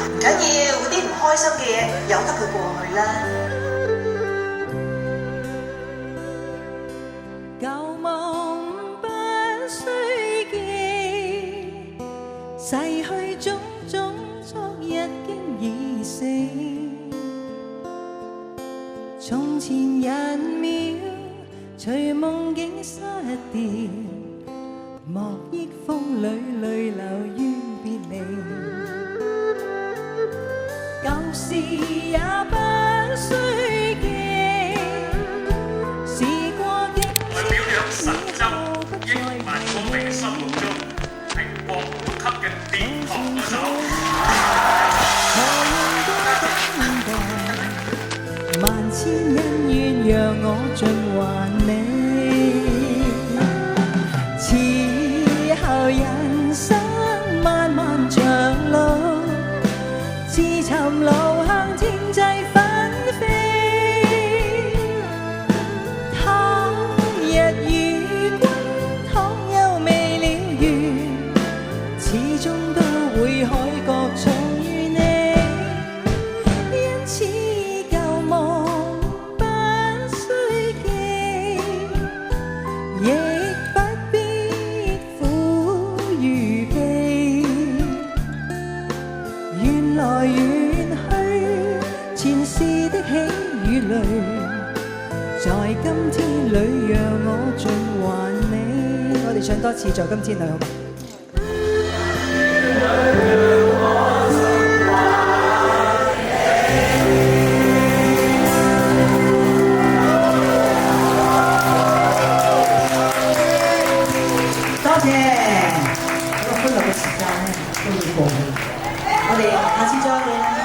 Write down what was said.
唔緊要，嗰啲唔開心嘅嘢由得佢過去啦。舊夢不需記，逝去種種昨日經已死。從前人秒隨夢境失掉，莫憶風裏淚流於別離。舊事也不需記，時過境代表着神州億萬歌迷心目中係國寶級嘅殿堂歌手。萬千恩怨讓我盡還你，此後人生漫漫長路，自尋路向天際紛飛。他日與君倘有未了緣，始終都會海角重遇你。因此舊夢不需記，亦不必苦與悲。緣來緣去，前世的喜與淚，在今天裏讓我盡還你。我哋唱多次在今天裏好嗎？多謝，呢個歡樂嘅時間咧都要過去，我哋下次再會啦。